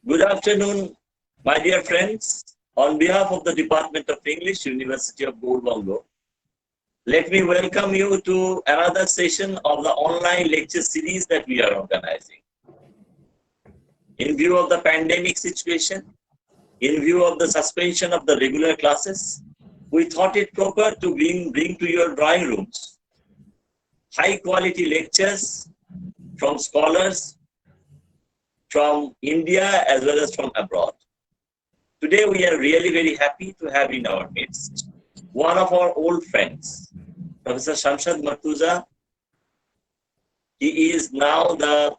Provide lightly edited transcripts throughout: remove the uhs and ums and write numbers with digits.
Good afternoon, my dear friends. On behalf of the Department of English, University of Gour, Banga, let me welcome you to another session of the online lecture series that we are organizing. In view of the pandemic situation, in view of the suspension of the regular classes, we thought it proper to bring to your drawing rooms high quality lectures from scholars from India as well as from abroad. Today we are really very happy to have in our midst one of our old friends, Professor Shamsad Mortuza. He is now the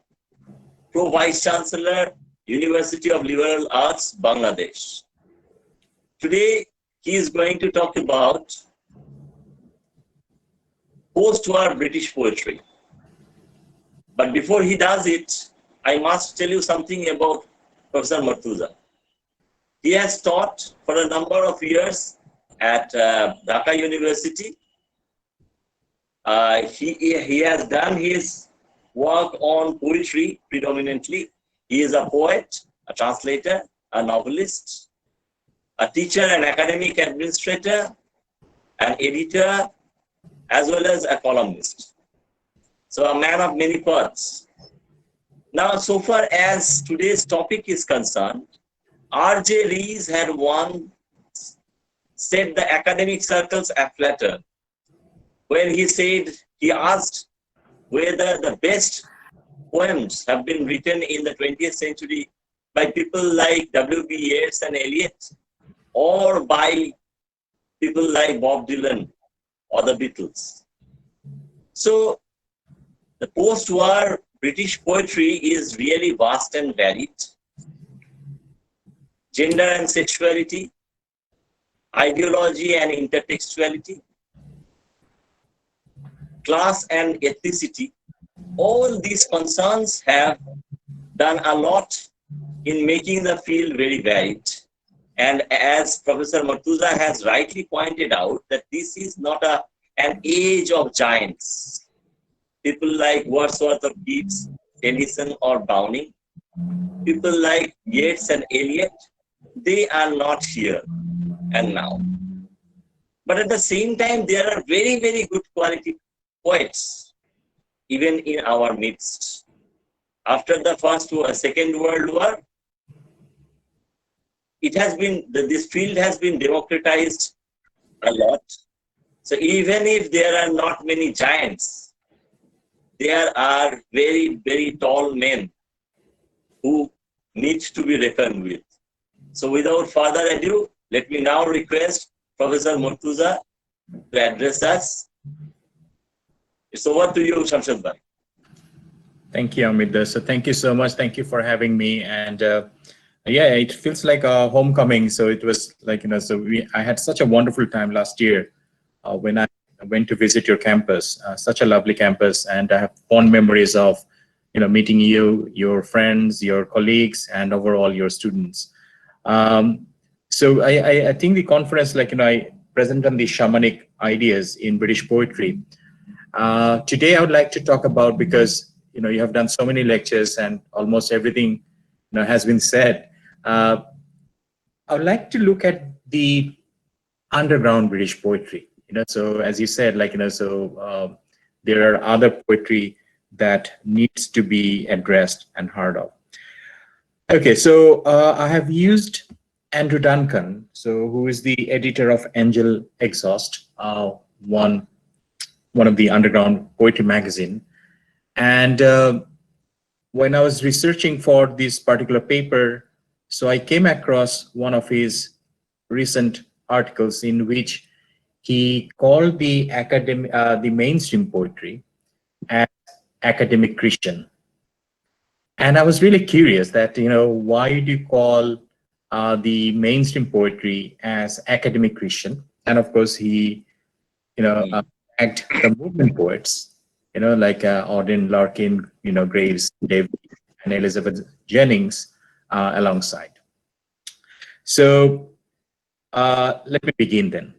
Pro Vice-Chancellor, University of Liberal Arts, Bangladesh. Today he is going to talk about post-war British poetry. But before he does it, I must tell you something about Professor Mortuza. He has taught for a number of years at Dhaka University. He has done his work on poetry predominantly. He is a poet, a translator, a novelist, a teacher, an academic administrator, an editor, as well as a columnist. So a man of many parts. Now, so far as today's topic is concerned, R.J. Rees had once set the academic circles aflutter when he asked whether the best poems have been written in the 20th century by people like W.B. Yeats and Eliot or by people like Bob Dylan or the Beatles. So the post-war British poetry is really vast and varied. Gender and sexuality, ideology and intertextuality, class and ethnicity, all these concerns have done a lot in making the field very varied. And as Professor Mortuza has rightly pointed out, that this is not an age of giants. People like Wordsworth or Keats, Tennyson or Browning, people like Yeats and Eliot, they are not here and now. But at the same time, there are very, very good quality poets, even in our midst. After the Second World War, this field has been democratized a lot. So even if there are not many giants, there are very, very tall men who need to be reckoned with. So without further ado, let me now request Professor Mortuza to address us. It's over to you, Shamsad bhai. Thank you, Amit. So thank you so much. Thank you for having me. And yeah, it feels like a homecoming. So it was like, I had such a wonderful time last year when I went to visit your campus, such a lovely campus. And I have fond memories of, meeting you, your friends, your colleagues, and overall your students. So I think the conference, I present on the shamanic ideas in British poetry. Today, I would like to talk about, because, you have done so many lectures and almost everything, has been said. I would like to look at the underground British poetry. So as you said, there are other poetry that needs to be addressed and heard of. Okay, so I have used Andrew Duncan, who is the editor of Angel Exhaust, one of the underground poetry magazine. And when I was researching for this particular paper, so I came across one of his recent articles in which he called the mainstream poetry as academic Christian. And I was really curious that, why do you call the mainstream poetry as academic Christian? And of course, he, tagged the movement poets, like Auden Larkin, Graves, David, and Elizabeth Jennings alongside. So let me begin then.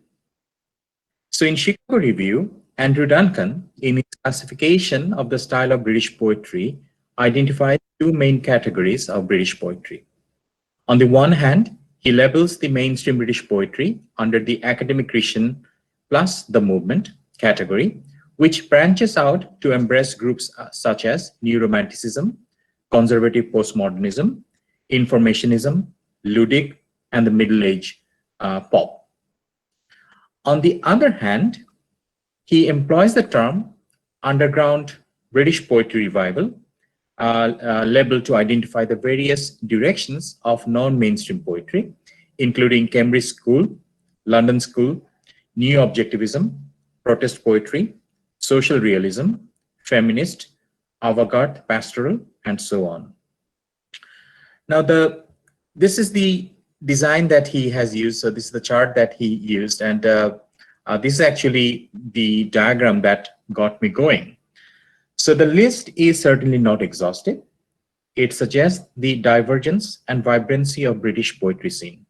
So in Chicago Review, Andrew Duncan, in his classification of the style of British poetry, identified two main categories of British poetry. On the one hand, he labels the mainstream British poetry under the academic Christian plus the movement category, which branches out to embrace groups such as New Romanticism, conservative postmodernism, informationism, ludic, and the Middle Age pop. On the other hand, he employs the term underground British poetry revival label to identify the various directions of non-mainstream poetry, including Cambridge School, London School, New Objectivism, protest poetry, social realism, feminist, avant-garde, pastoral, and so on. Now, this is the design that he has used. So this is the chart that he used, and this is actually the diagram that got me going. So the list is certainly not exhaustive. It suggests the divergence and vibrancy of British poetry scene.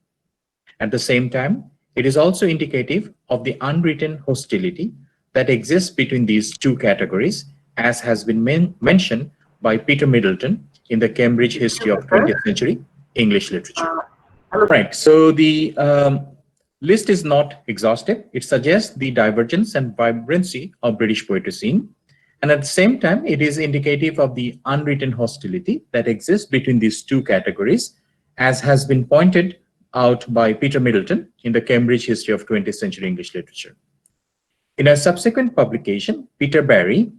At the same time, it is also indicative of the unwritten hostility that exists between these two categories, as has been mentioned by Peter Middleton in the Cambridge History of 20th Century English Literature. Right, so the list is not exhaustive. It suggests the divergence and vibrancy of British poetry scene. And at the same time, it is indicative of the unwritten hostility that exists between these two categories, as has been pointed out by Peter Middleton in the Cambridge History of 20th Century English Literature. In a subsequent publication, Peter Barry,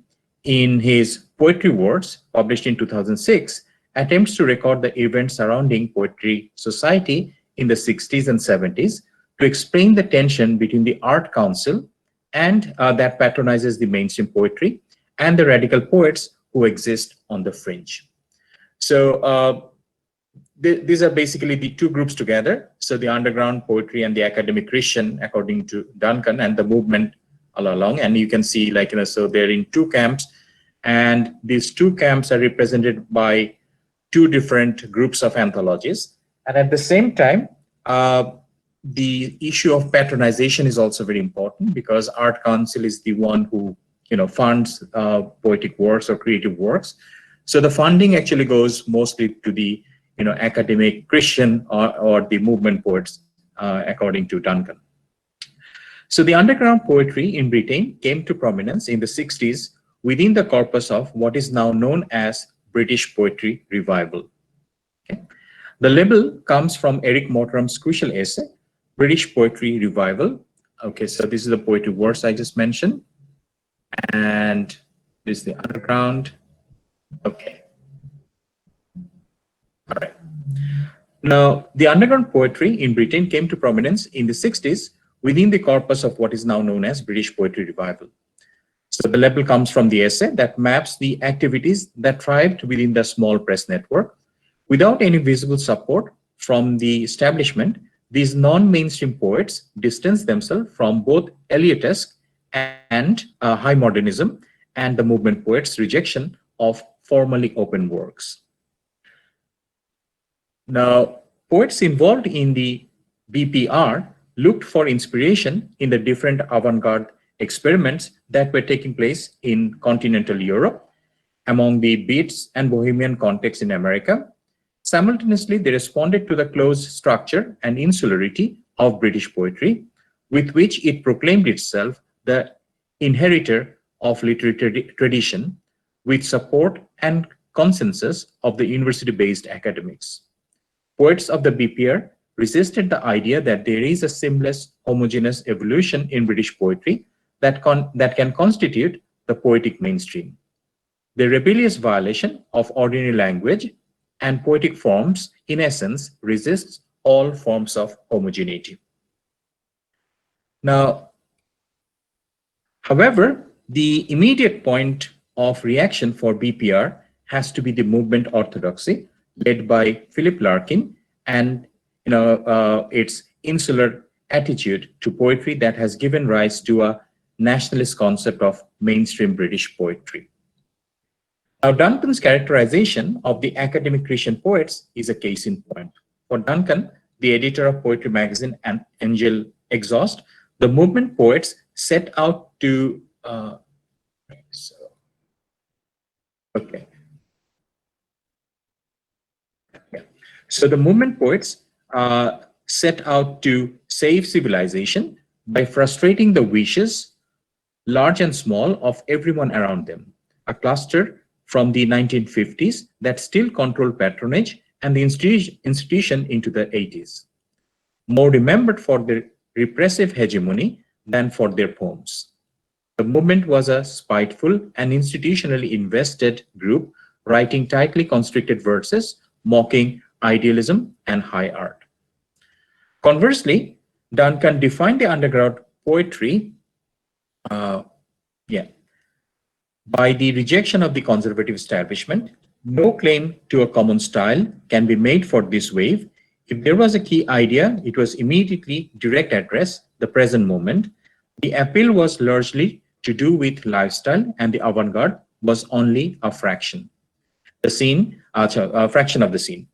in his Poetry Words, published in 2006, attempts to record the events surrounding Poetry Society in the 60s and 70s to explain the tension between the Art Council and that patronizes the mainstream poetry and the radical poets who exist on the fringe. So these are basically the two groups together. So the underground poetry and the academic Christian, according to Duncan, and the movement all along. And you can see, like, so they're in two camps, and these two camps are represented by two different groups of anthologies. And at the same time, the issue of patronization is also very important, because Art Council is the one who funds poetic works or creative works. So the funding actually goes mostly to the academic Christian or the movement poets, according to Duncan. So the underground poetry in Britain came to prominence in the 60s within the corpus of what is now known as British Poetry Revival. Okay. The label comes from Eric Mottram's crucial essay, British Poetry Revival. Okay, so this is the poetry works I just mentioned. And this is the underground. Okay. All right. Now, the underground poetry in Britain came to prominence in the 60s within the corpus of what is now known as British Poetry Revival. So the label comes from the essay that maps the activities that thrived within the small press network. Without any visible support from the establishment, these non-mainstream poets distanced themselves from both Eliotesque and high modernism and the movement poets' rejection of formally open works. Now, poets involved in the BPR looked for inspiration in the different avant-garde experiments that were taking place in continental Europe, among the Beats and Bohemian context in America. Simultaneously, they responded to the close structure and insularity of British poetry, with which it proclaimed itself the inheritor of literary tradition, with support and consensus of the university-based academics. Poets of the BPR resisted the idea that there is a seamless, homogeneous evolution in British poetry that can constitute the poetic mainstream. The rebellious violation of ordinary language and poetic forms, in essence, resists all forms of homogeneity. Now, however, the immediate point of reaction for BPR has to be the movement orthodoxy, led by Philip Larkin, and its insular attitude to poetry that has given rise to a nationalist concept of mainstream British poetry. Now, Duncan's characterization of the academic Christian poets is a case in point. For Duncan, the editor of Poetry magazine and Angel Exhaust, the movement poets set out to So the movement poets set out to save civilization by frustrating the wishes, large and small, of everyone around them. A cluster from the 1950s that still controlled patronage and the institution into the 80s, more remembered for their repressive hegemony than for their poems. The movement was a spiteful and institutionally invested group writing tightly constricted verses, mocking idealism and high art. Conversely, Duncan defined the underground poetry yeah, by the rejection of the conservative establishment. No claim to a common style can be made for this wave. If there was a key idea, it was immediately direct address, the present moment. The appeal was largely to do with lifestyle, and the avant-garde was only a fraction. A fraction of the scene.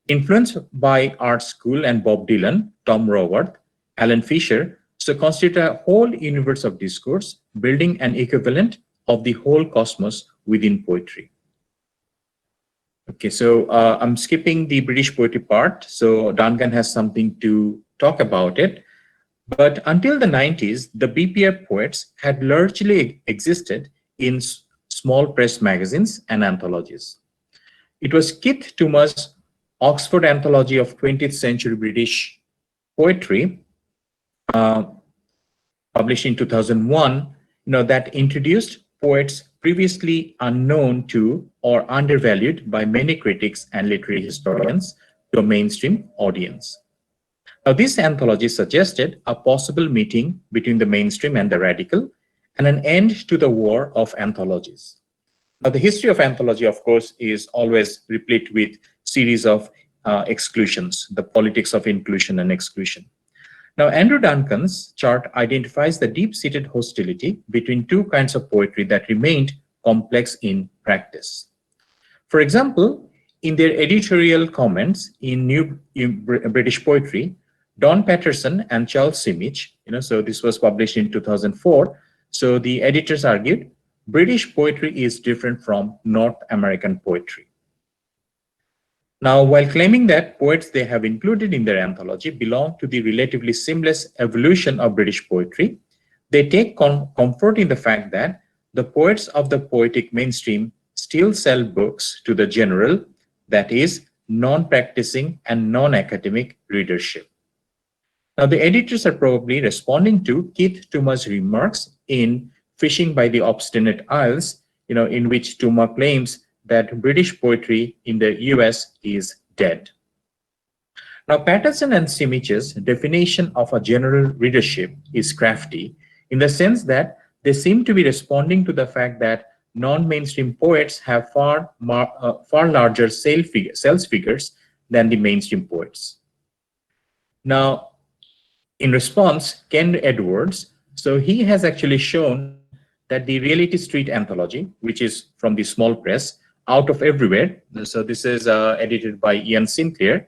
Influenced by Art School and Bob Dylan, Tom Raworth, Alan Fisher, so constitute a whole universe of discourse, building an equivalent of the whole cosmos within poetry. Okay, so I'm skipping the British poetry part. So Duncan has something to talk about it. But until the 90s, the BPR poets had largely existed in small press magazines and anthologies. It was Keith Toomer's Oxford Anthology of 20th Century British Poetry, published in 2001, that introduced poets previously unknown to or undervalued by many critics and literary historians to a mainstream audience. Now, this anthology suggested a possible meeting between the mainstream and the radical, and an end to the war of anthologies. Now, the history of anthology, of course, is always replete with series of exclusions, the politics of inclusion and exclusion. Now, Andrew Duncan's chart identifies the deep-seated hostility between two kinds of poetry that remained complex in practice. For example, in their editorial comments in New British Poetry, Don Patterson and Charles Simic, so this was published in 2004. So the editors argued, British poetry is different from North American poetry. Now, while claiming that poets they have included in their anthology belong to the relatively seamless evolution of British poetry, they take comfort in the fact that the poets of the poetic mainstream still sell books to the general, that is, non-practicing and non-academic readership. Now, the editors are probably responding to Keith Toomer's remarks in Fishing by the Obstinate Isles, in which Toomer claims that British poetry in the US is dead. Now, Patterson and Simic's definition of a general readership is crafty in the sense that they seem to be responding to the fact that non-mainstream poets have far larger sales figures than the mainstream poets. Now, in response, Ken Edwards, so he has actually shown that the Reality Street anthology, which is from the small press, Out of Everywhere, so this is edited by Ian Sinclair,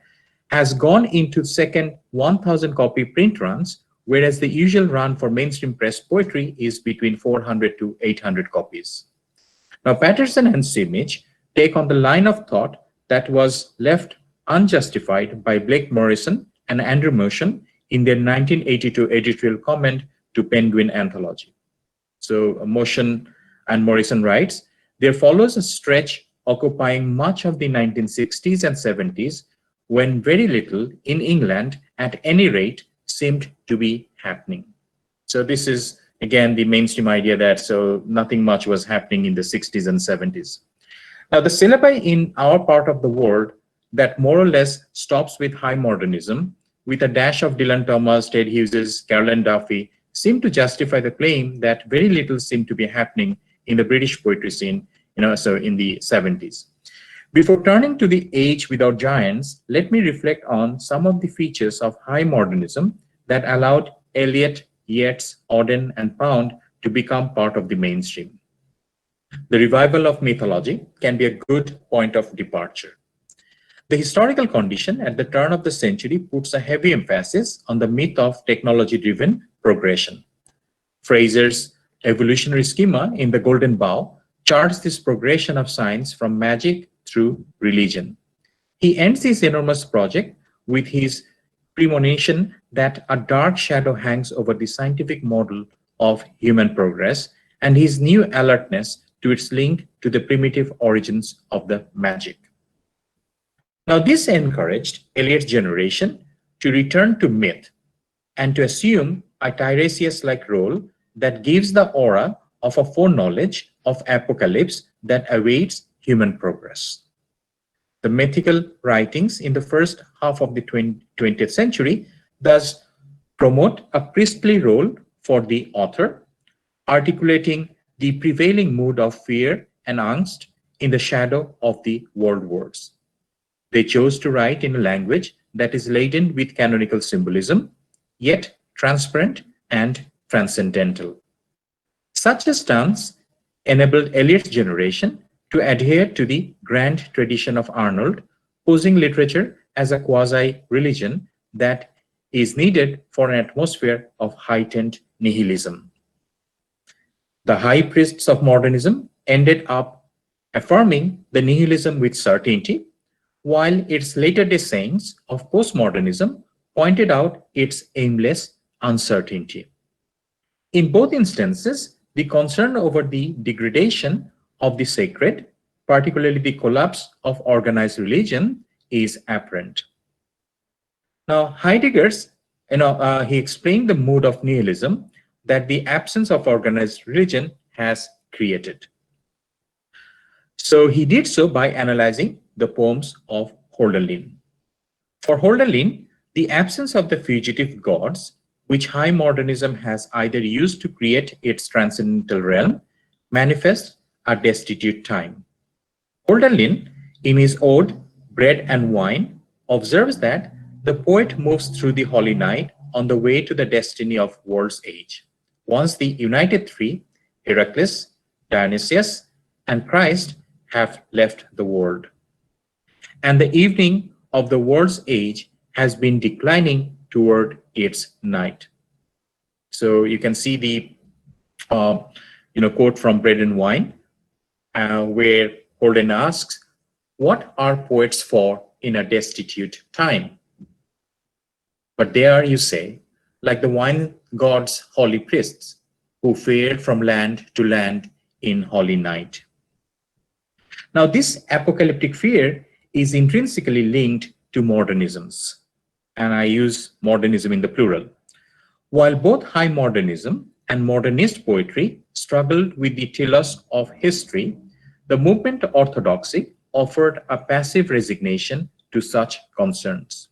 has gone into second 1,000 copy print runs, whereas the usual run for mainstream press poetry is between 400 to 800 copies. Now, Patterson and Simic take on the line of thought that was left unjustified by Blake Morrison and Andrew Motion in their 1982 editorial comment to Penguin Anthology. So Motion and Morrison writes, there follows a stretch occupying much of the 1960s and 70s when very little in England at any rate seemed to be happening. So this is again the mainstream idea that so nothing much was happening in the 60s and 70s. Now the syllabi in our part of the world that more or less stops with high modernism with a dash of Dylan Thomas, Ted Hughes, Caroline Duffy seem to justify the claim that very little seemed to be happening in the British poetry scene, so in the 70s. Before turning to the age without giants, let me reflect on some of the features of high modernism that allowed Eliot, Yeats, Auden, and Pound to become part of the mainstream. The revival of mythology can be a good point of departure. The historical condition at the turn of the century puts a heavy emphasis on the myth of technology-driven progression. Fraser's evolutionary schema in The Golden Bough charts this progression of science from magic through religion. He ends his enormous project with his premonition that a dark shadow hangs over the scientific model of human progress and his new alertness to its link to the primitive origins of the magic. Now, this encouraged Eliot's generation to return to myth and to assume a Tiresias-like role that gives the aura of a foreknowledge of apocalypse that awaits human progress. The mythical writings in the first half of the 20th century thus promote a priestly role for the author, articulating the prevailing mood of fear and angst in the shadow of the world wars. They chose to write in a language that is laden with canonical symbolism, yet transparent and transcendental. Such a stance enabled Eliot's generation to adhere to the grand tradition of Arnold, posing literature as a quasi-religion that is needed for an atmosphere of heightened nihilism. The high priests of modernism ended up affirming the nihilism with certainty, while its later-day saints of postmodernism pointed out its aimless uncertainty. In both instances, the concern over the degradation of the sacred, particularly the collapse of organized religion, is apparent. Now, Heidegger's, he explained the mood of nihilism that the absence of organized religion has created. So he did so by analyzing the poems of Hölderlin. For Hölderlin, the absence of the fugitive gods, which high modernism has either used to create its transcendental realm, manifests a destitute time. Hölderlin, in his ode Bread and Wine, observes that the poet moves through the holy night on the way to the destiny of world's age. Once the united three, Heracles, Dionysius, and Christ, have left the world, and the evening of the world's age has been declining toward its night. So you can see the quote from Bread and Wine, where Holden asks, "What are poets for in a destitute time?" But they are, you say, like the wine god's holy priests, who fare from land to land in holy night. Now, this apocalyptic fear is intrinsically linked to modernisms, and I use modernism in the plural. While both high modernism and modernist poetry struggled with the telos of history, the movement orthodoxy offered a passive resignation to such concerns.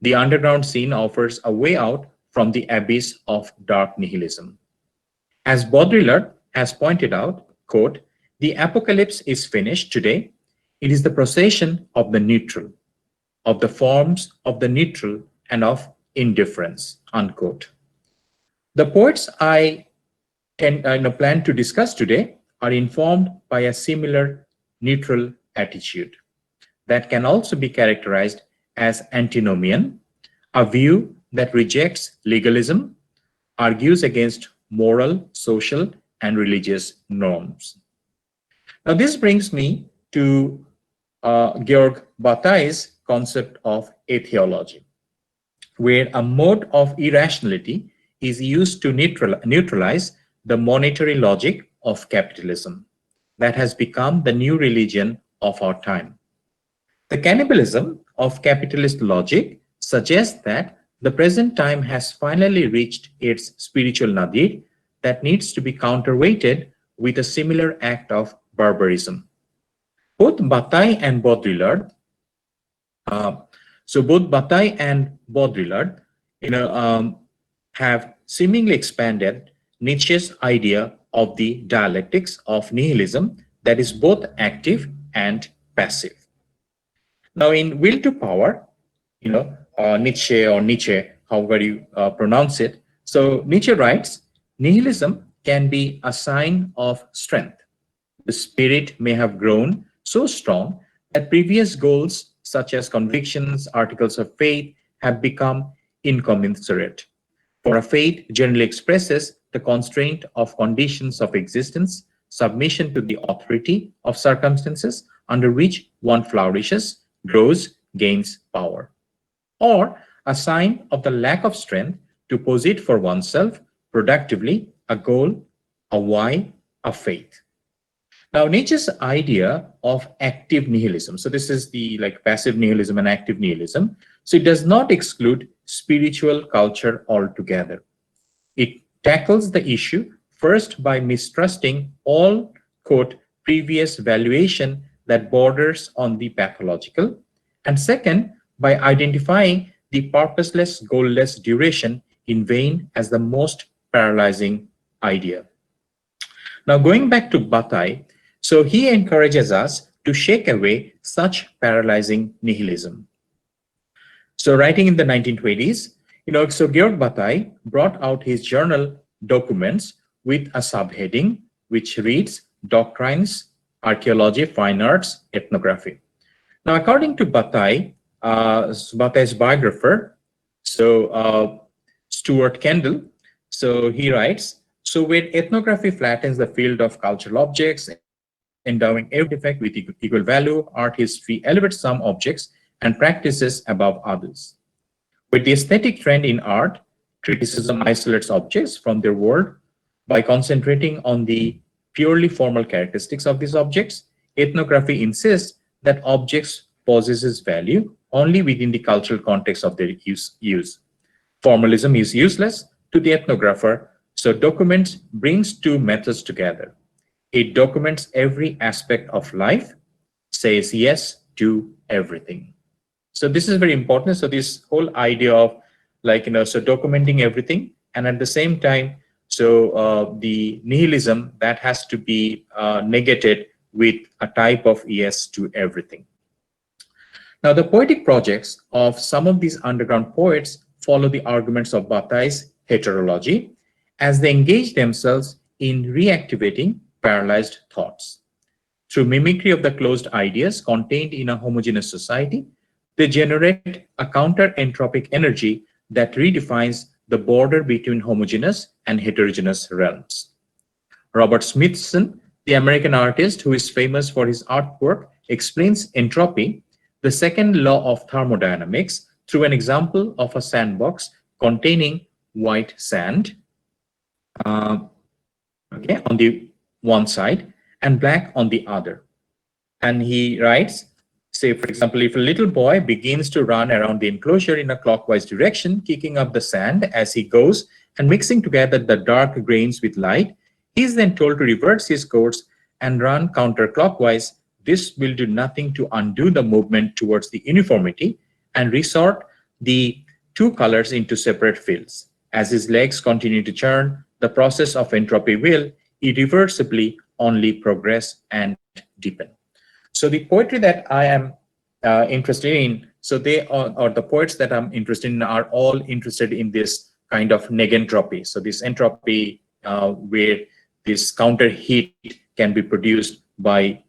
The underground scene offers a way out from the abyss of dark nihilism. As Baudrillard has pointed out, quote, "The apocalypse is finished today. It is the procession of the neutral, of the forms of the neutral and of indifference," unquote. The poets I plan to discuss today are informed by a similar neutral attitude that can also be characterized as antinomian, a view that rejects legalism, argues against moral, social, and religious norms. Now, this brings me to Georg Bataille's concept of atheology, where a mode of irrationality is used to neutralize the monetary logic of capitalism that has become the new religion of our time. The cannibalism of capitalist logic suggests that the present time has finally reached its spiritual nadir that needs to be counterweighted with a similar act of barbarism. Both Bataille and Baudrillard, have seemingly expanded Nietzsche's idea of the dialectics of nihilism that is both active and passive. Now, in Will to Power, Nietzsche, however you pronounce it, so Nietzsche writes, "Nihilism can be a sign of strength. The spirit may have grown so strong that previous goals, such as convictions, articles of faith, have become incommensurate. For a faith generally expresses the constraint of conditions of existence, submission to the authority of circumstances under which one flourishes, grows, gains power. Or a sign of the lack of strength to posit for oneself productively a goal, a why, a faith. Now, Nietzsche's idea of active nihilism. So this is the like passive nihilism and active nihilism. So it does not exclude spiritual culture altogether. It tackles the issue first by mistrusting all, quote, previous valuation that borders on the pathological, and second, by identifying the purposeless, goalless duration in vain as the most paralyzing idea. Now, going back to Bataille, so he encourages us to shake away such paralyzing nihilism. So writing in the 1920s, so Georg Bataille brought out his journal documents with a subheading which reads Doctrines, Archaeology, Fine Arts, Ethnography. Now, according to Bataille, Bataille's biographer, so Stuart Kendall, so he writes, so where ethnography flattens the field of cultural objects, endowing every defect with equal value, art history elevates some objects and practices above others. With the aesthetic trend in art, criticism isolates objects from their world by concentrating on the purely formal characteristics of these objects. Ethnography insists that objects possesses value only within the cultural context of their use. Formalism is useless to the ethnographer, so documents brings two methods together. It documents every aspect of life, says yes to everything. So this is very important. So this whole idea of so documenting everything, and at the same time, so the nihilism that has to be negated with a type of yes to everything. Now, the poetic projects of some of these underground poets follow the arguments of Bataille's heterology as they engage themselves in reactivating paralyzed thoughts. Through mimicry of the closed ideas contained in a homogeneous society, they generate a counter-entropic energy that redefines the border between homogeneous and heterogeneous realms. Robert Smithson, the American artist who is famous for his artwork, explains entropy, the second law of thermodynamics, through an example of a sandbox containing white sand on the one side and black on the other. And he writes, say, for example, if a little boy begins to run around the enclosure in a clockwise direction, kicking up the sand as he goes and mixing together the dark grains with light, he is then told to reverse his course and run counterclockwise. This will do nothing to undo the movement towards the uniformity and resort the two colors into separate fields. As his legs continue to churn, the process of entropy will irreversibly only progress and deepen. So the poetry that I am interested in, so they are, or the poets that I'm interested in are all interested in this kind of negentropy. So this entropy where this counter heat can be produced by,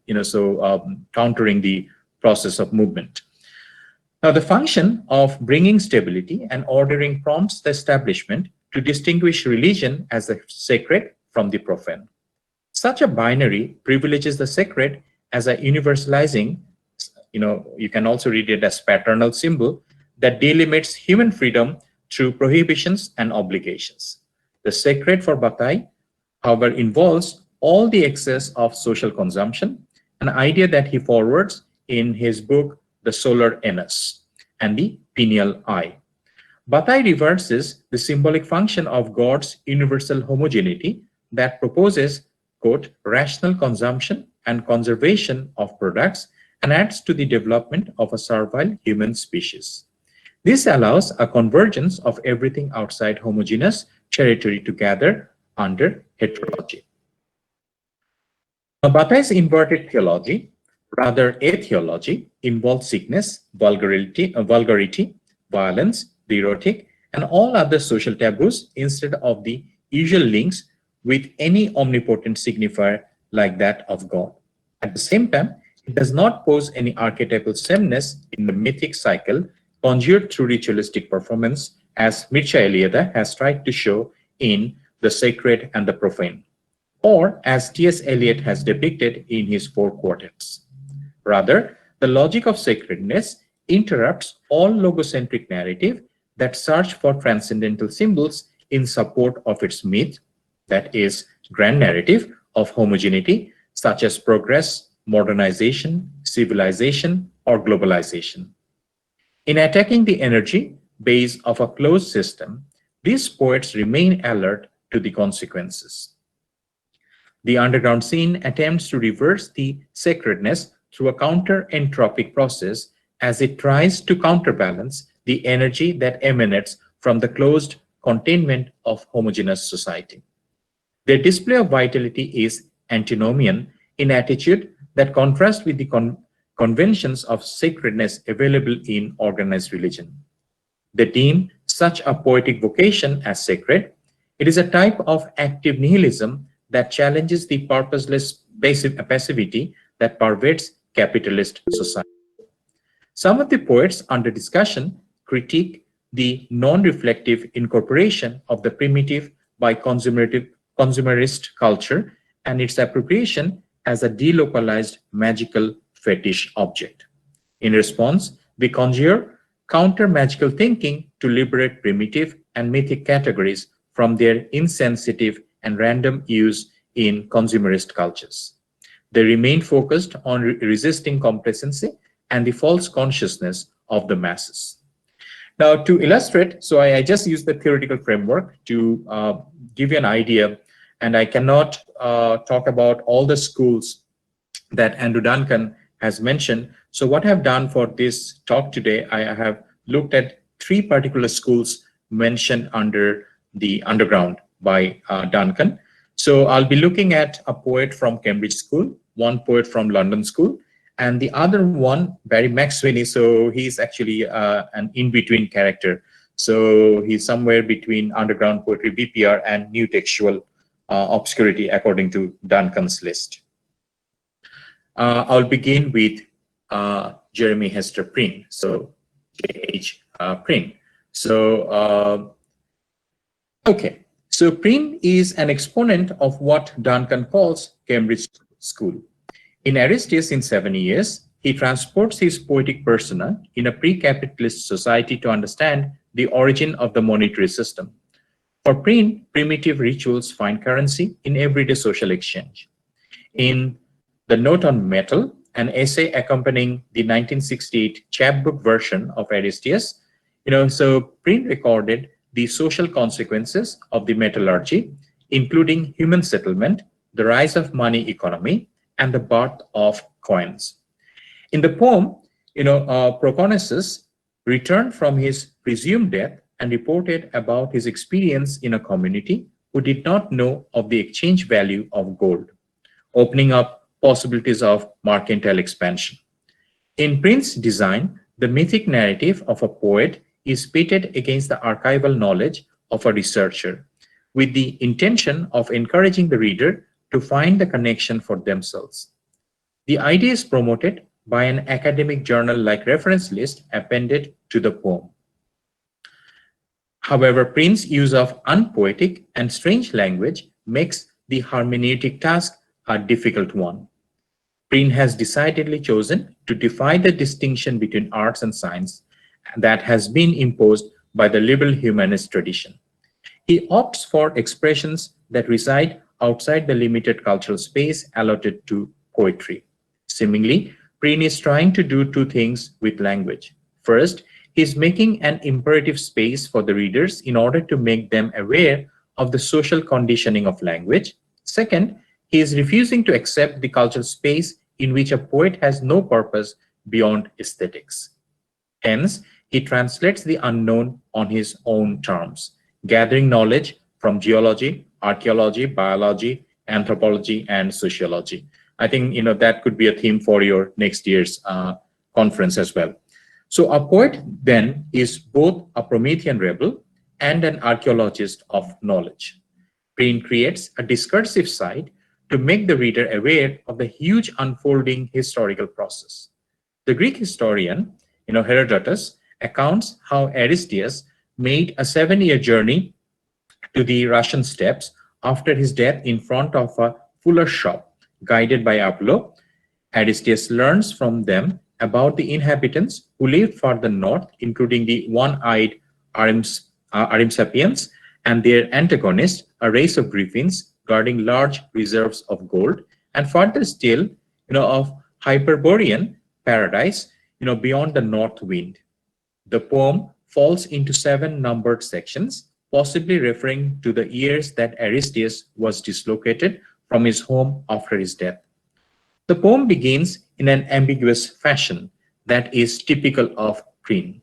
countering the process of movement. Now, the function of bringing stability and ordering prompts the establishment to distinguish religion as the sacred from the profane. Such a binary privileges the sacred as a universalizing, you can also read it as paternal symbol that delimits human freedom through prohibitions and obligations. The sacred for Bataille, however, involves all the excess of social consumption, an idea that he forwards in his book, The Solar Anus and the Pineal Eye. Bataille reverses the symbolic function of God's universal homogeneity that proposes, quote, rational consumption and conservation of products and adds to the development of a servile human species. This allows a convergence of everything outside homogeneous territory to gather under heterology. Now, Bataille's inverted theology, rather atheology, involves sickness, vulgarity, violence, the erotic, and all other social taboos instead of the usual links with any omnipotent signifier like that of God. At the same time, it does not pose any archetypal sameness in the mythic cycle conjured through ritualistic performance, as Mircea Eliade has tried to show in The Sacred and the Profane, or as T.S. Eliot has depicted in his 4 quartets. Rather, the logic of sacredness interrupts all logocentric narrative that search for transcendental symbols in support of its myth, that is, grand narrative of homogeneity, such as progress, modernization, civilization, or globalization. In attacking the energy base of a closed system, these poets remain alert to the consequences. The underground scene attempts to reverse the sacredness through a counter-entropic process as it tries to counterbalance the energy that emanates from the closed containment of homogeneous society. Their display of vitality is antinomian in attitude that contrasts with the conventions of sacredness available in organized religion. They deem such a poetic vocation as sacred. It is a type of active nihilism that challenges the purposeless passivity that pervades capitalist society. Some of the poets under discussion critique the non-reflective incorporation of the primitive by consumerist culture and its appropriation as a delocalized magical fetish object. In response, they conjure counter-magical thinking to liberate primitive and mythic categories from their insensitive and random use in consumerist cultures. They remain focused on resisting complacency and the false consciousness of the masses. Now, to illustrate, so I just used the theoretical framework to give you an idea, and I cannot talk about all the schools that Andrew Duncan has mentioned. So what I've done for this talk today, I have looked at 3 particular schools mentioned under the underground by Duncan. So I'll be looking at a poet from Cambridge School, one poet from London School, and the other one, Barry Sweeney. So he's actually an in-between character. So he's somewhere between underground poetry, BPR, and new textual obscurity, according to Duncan's list. I'll begin with Jeremy Hesterprin, so J.H. Prin. So, okay. So Prin is an exponent of what Duncan calls Cambridge School. In Aristeas in 70 Years, he transports his poetic persona in a pre-capitalist society to understand the origin of the monetary system. For Prin, primitive rituals find currency in everyday social exchange. In The Note on Metal, an essay accompanying the 1968 chapbook version of Aristeas, so Prin recorded the social consequences of the metallurgy, including human settlement, the rise of money economy, and the birth of coins. In the poem, Proconnesus returned from his presumed death and reported about his experience in a community who did not know of the exchange value of gold, opening up possibilities of mercantile expansion. In Prin's design, the mythic narrative of a poet is pitted against the archival knowledge of a researcher, with the intention of encouraging the reader to find the connection for themselves. The idea is promoted by an academic journal-like reference list appended to the poem. However, Prin's use of unpoetic and strange language makes the hermeneutic task a difficult one. Prin has decidedly chosen to defy the distinction between arts and science that has been imposed by the liberal humanist tradition. He opts for expressions that reside outside the limited cultural space allotted to poetry. Seemingly, Prin is trying to do 2 things with language. First, he is making an imperative space for the readers in order to make them aware of the social conditioning of language. Second, he is refusing to accept the cultural space in which a poet has no purpose beyond aesthetics. Hence, he translates the unknown on his own terms, gathering knowledge from geology, archaeology, biology, anthropology, and sociology. I think that could be a theme for your next year's conference as well. So a poet then is both a Promethean rebel and an archaeologist of knowledge. Prin creates a discursive side to make the reader aware of the huge unfolding historical process. The Greek historian, Herodotus, accounts how Aristeas made a 7-year journey to the Russian steppes after his death in front of a fuller's shop, guided by Apollo. Aristeas learns from them about the inhabitants who lived further north, including the one-eyed Arimsapiens, and their antagonist, a race of griffins guarding large reserves of gold, and further still, of Hyperborean paradise, beyond the north wind. The poem falls into 7 numbered sections, possibly referring to the years that Aristeas was dislocated from his home after his death. The poem begins in an ambiguous fashion that is typical of Prynne.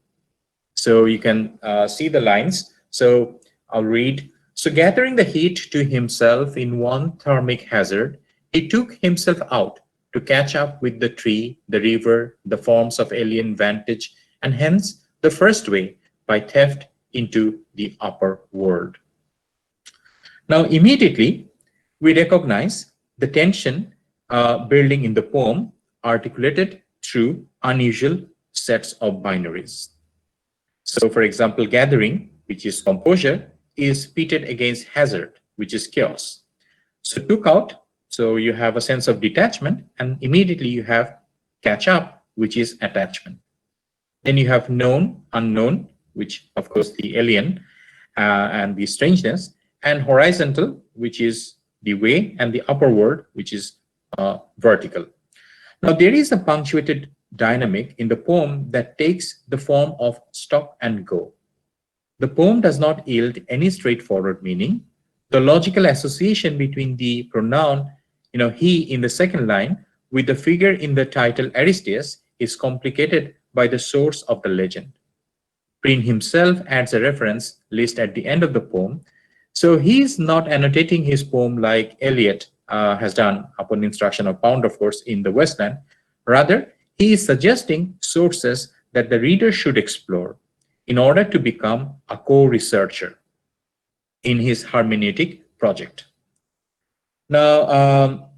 So you can see the lines. So I'll read. So gathering the heat to himself in one thermic hazard, he took himself out to catch up with the tree, the river, the forms of alien vantage, and hence the first way by theft into the upper world. Now, immediately, we recognize the tension building in the poem articulated through unusual sets of binaries. So, for example, gathering, which is composure, is pitted against hazard, which is chaos. So took out, so you have a sense of detachment, and immediately you have catch up, which is attachment. Then you have known, unknown, which of course the alien and the strangeness, and horizontal, which is the way, and the upper world, which is vertical. Now there is a punctuated dynamic in the poem that takes the form of stop and go. The poem does not yield any straightforward meaning. The logical association between the pronoun, he in the second line with the figure in the title Aristeas is complicated by the source of the legend. Prynne himself adds a reference list at the end of the poem. So he is not annotating his poem like Eliot has done upon instruction of Pound, of course, in the Westland. Rather, he is suggesting sources that the reader should explore in order to become a co-researcher in his hermeneutic project. Now,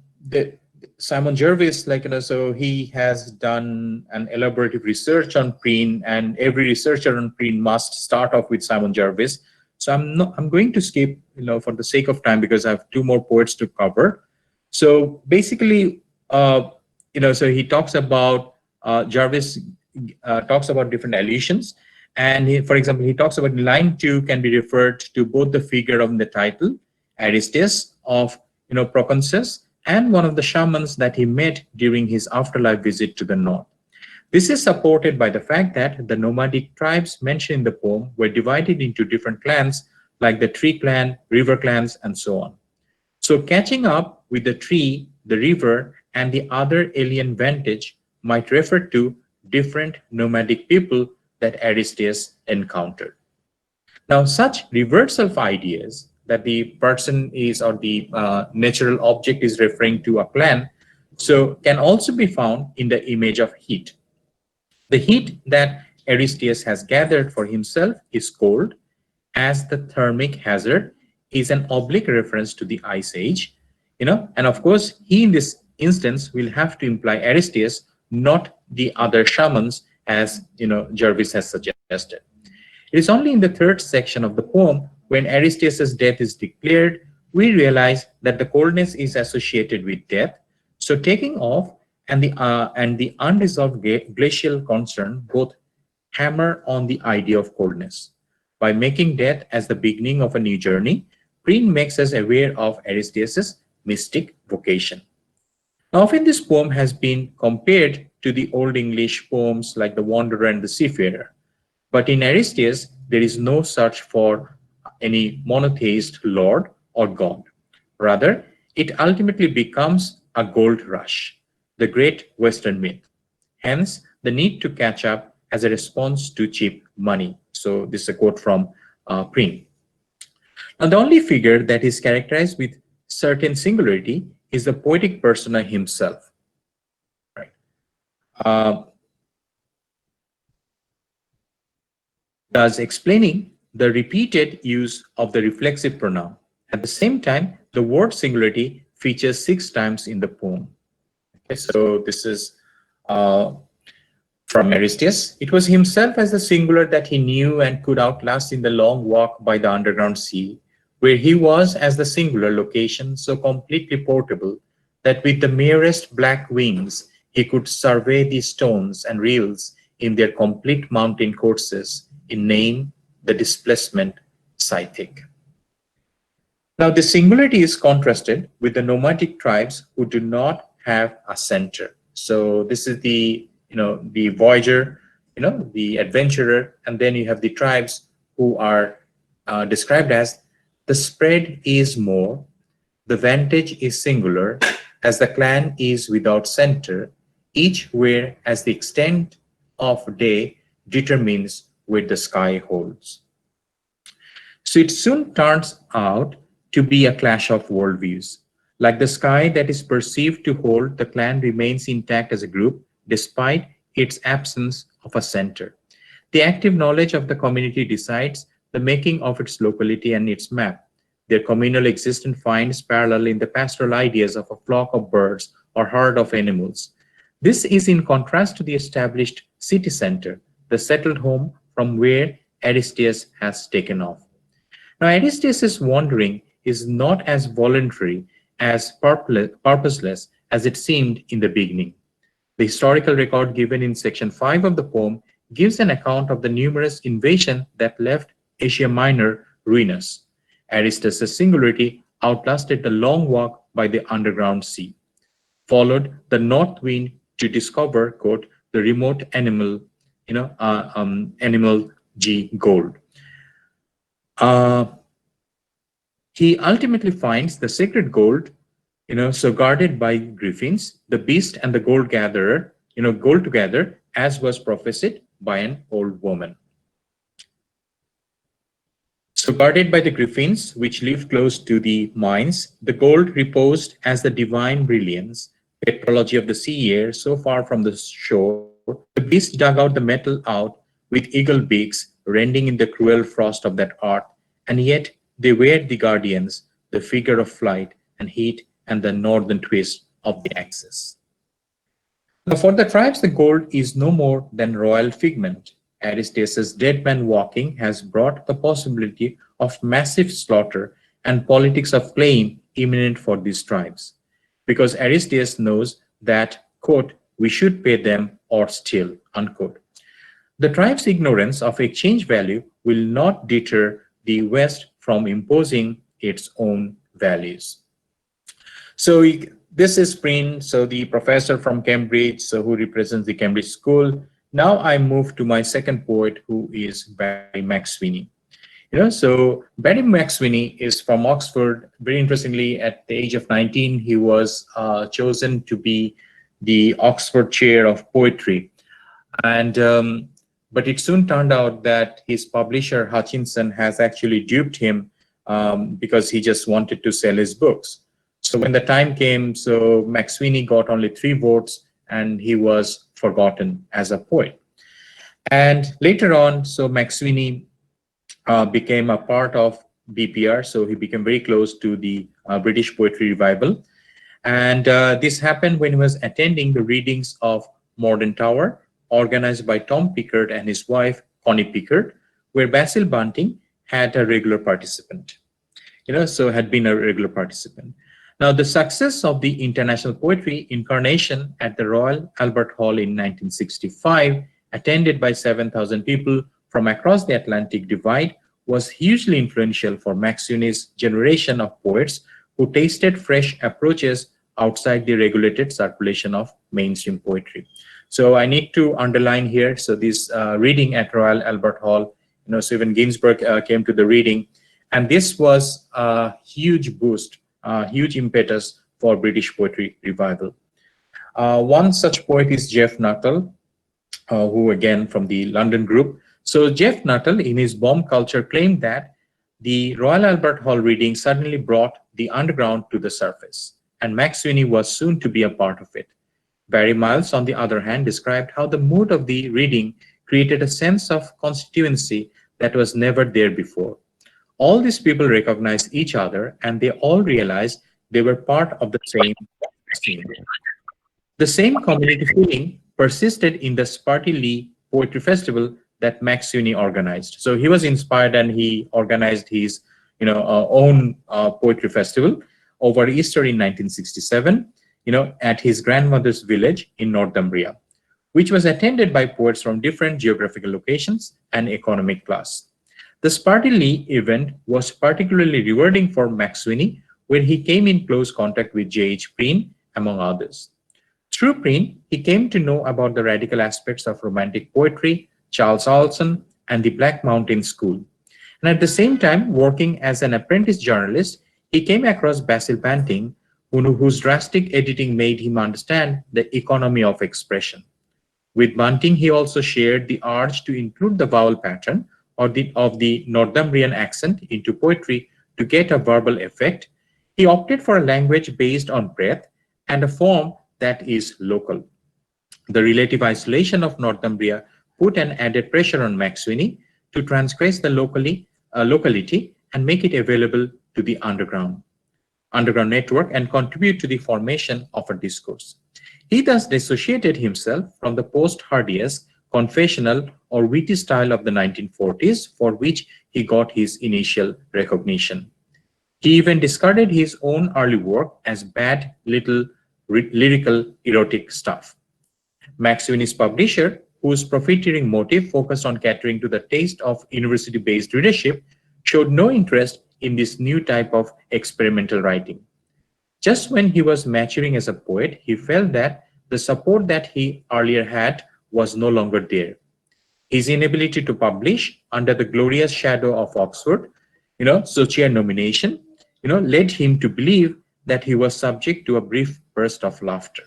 Simon Jervis, so he has done an elaborative research on Prynne, and every researcher on Prynne must start off with Simon Jervis. So I'm going to skip, for the sake of time, because I have 2 more poets to cover. So basically, so he talks about Jervis talks about different allusions. And for example, he talks about line 2 can be referred to both the figure of the title, Aristeas of Proconsus, and one of the shamans that he met during his afterlife visit to the north. This is supported by the fact that the nomadic tribes mentioned in the poem were divided into different clans, like the tree clan, river clans, and so on. So catching up with the tree, the river, and the other alien vantage might refer to different nomadic people that Aristeas encountered. Now, such reversal of ideas that the person is, or the natural object is referring to a clan, so can also be found in the image of heat. The heat that Aristeas has gathered for himself is cold, as the thermic hazard is an oblique reference to the Ice Age, and of course, he in this instance will have to imply Aristeas, not the other shamans, as Jervis has suggested. It is only in the 3rd section of the poem, when Aristeas' death is declared, we realize that the coldness is associated with death. So taking off and the unresolved glacial concern both hammer on the idea of coldness. By making death as the beginning of a new journey, Prynne makes us aware of Aristeas' mystic vocation. Now, often this poem has been compared to the Old English poems like The Wanderer and the Seafarer. But in Aristeas, there is no search for any monotheist lord or god. Rather, it ultimately becomes a gold rush, the great Western myth. Hence, the need to catch up as a response to cheap money. So this is a quote from Prynne. Now, the only figure that is characterized with certain singularity is the poetic persona himself. Right. Thus explaining the repeated use of the reflexive pronoun. At the same time, the word singularity features 6 times in the poem. Okay, so this is from Aristeas. It was himself as the singular that he knew and could outlast in the long walk by the underground sea, where he was as the singular location so completely portable that with the merest black wings he could survey the stones and rills in their complete mountain courses in name, the displacement cyclic. Now, the singularity is contrasted with the nomadic tribes who do not have a center. So this is the, the voyager, the adventurer, and then you have the tribes who are described as the spread is more, the vantage is singular, as the clan is without center, each where as the extent of day determines where the sky holds. So it soon turns out to be a clash of worldviews. Like the sky that is perceived to hold, the clan remains intact as a group despite its absence of a center. The active knowledge of the community decides the making of its locality and its map. Their communal existence finds parallel in the pastoral ideas of a flock of birds or herd of animals. This is in contrast to the established city center, the settled home from where Aristeas has taken off. Now, Aristeas' wandering is not as voluntary, as purposeless as it seemed in the beginning. The historical record given in section 5 of the poem gives an account of the numerous invasions that left Asia Minor ruinous. Aristeas' singularity outlasted the long walk by the underground sea, followed the north wind to discover, quote, the remote animal, animal G gold. He ultimately finds the sacred gold, so guarded by griffins, the beast and the gold gatherer, gold together, as was prophesied by an old woman. So guarded by the griffins, which lived close to the mines, the gold reposed as the divine brilliance, petrology of the sea air, so far from the shore. The beast dug out the metal out with eagle beaks, rending in the cruel frost of that earth, and yet they were the guardians, the figure of flight and heat and the northern twist of the axis. Now, for the tribes, the gold is no more than royal figment. Aristeas' dead man walking has brought the possibility of massive slaughter and politics of claim imminent for these tribes, because Aristeas knows that, quote, we should pay them or steal, unquote. The tribe's ignorance of exchange value will not deter the West from imposing its own values. So this is Prin, so the professor from Cambridge, so who represents the Cambridge School. Now I move to my second poet, who is Barry McSweeney. So Barry McSweeney is from Oxford. Very interestingly, at the age of 19, he was chosen to be the Oxford Chair of Poetry. And but it soon turned out that his publisher, Hutchinson, has actually duped him because he just wanted to sell his books. So when the time came, so McSweeney got only 3 votes, and he was forgotten as a poet. And later on, so McSweeney became a part of BPR, so he became very close to the British Poetry Revival. And this happened when he was attending the readings of Morden Tower, organized by Tom Pickard and his wife, Connie Pickard, where Basil Bunting had a regular participant, so had been a regular participant. Now, the success of the International Poetry Incarnation at the Royal Albert Hall in 1965, attended by 7,000 people from across the Atlantic Divide, was hugely influential for McSweeney's generation of poets who tasted fresh approaches outside the regulated circulation of mainstream poetry. So I need to underline here, so this reading at Royal Albert Hall, so even Ginsberg came to the reading, and this was a huge boost, huge impetus for British poetry revival. One such poet is Jeff Nuttall, who again from the London group. So Jeff Nuttall, in his Bomb Culture, claimed that the Royal Albert Hall reading suddenly brought the underground to the surface, and McSweeney was soon to be a part of it. Barry Miles, on the other hand, described how the mood of the reading created a sense of constituency that was never there before. All these people recognized each other, and they all realized they were part of the same scene. The same community feeling persisted in the Sparty Lee Poetry Festival that McSweeney organized. So he was inspired, and he organized his own poetry festival over Easter in 1967, at his grandmother's village in Northumbria, which was attended by poets from different geographical locations and economic class. The Sparty event was particularly rewarding for Sweeney, where he came in close contact with J.H. Preen, among others. Through Preen, he came to know about the radical aspects of Romantic poetry, Charles Alson, and the Black Mountain School. And at the same time, working as an apprentice journalist, he came across Basil Banting, whose drastic editing made him understand the economy of expression. With Bunting, he also shared the urge to include the vowel pattern of the Northumbrian accent into poetry to get a verbal effect. He opted for a language based on breath and a form that is local. The relative isolation of Northumbria put an added pressure on Sweeney to transgress the locality and make it available to the underground network and contribute to the formation of a discourse. He thus dissociated himself from the post-Hardyesque, confessional, or witty style of the 1940s, for which he got his initial recognition. He even discarded his own early work as bad little lyrical erotic stuff. Sweeney's publisher, whose profiteering motive focused on catering to the taste of university-based readership, showed no interest in this new type of experimental writing. Just when he was maturing as a poet, he felt that the support that he earlier had was no longer there. His inability to publish under the glorious shadow of Oxford, Socia nomination, led him to believe that he was subject to a brief burst of laughter.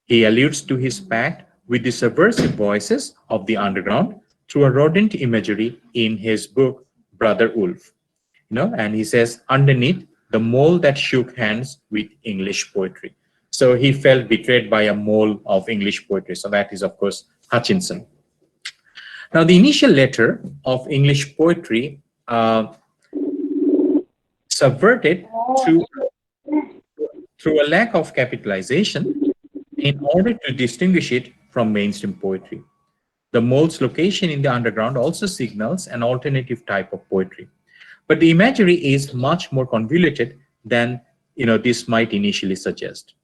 He alludes to his pact with the subversive voices of the underground through a rodent imagery in his book, Brother Wolf. And he says, underneath, the mole that shook hands with English poetry. So he felt betrayed by a mole of English poetry. So that is, of course, Hutchinson. Now, the initial letter of English poetry subverted through a lack of capitalization in order to distinguish it from mainstream poetry. The mole's location in the underground also signals an alternative type of poetry. But the imagery is much more convoluted than this might initially suggest.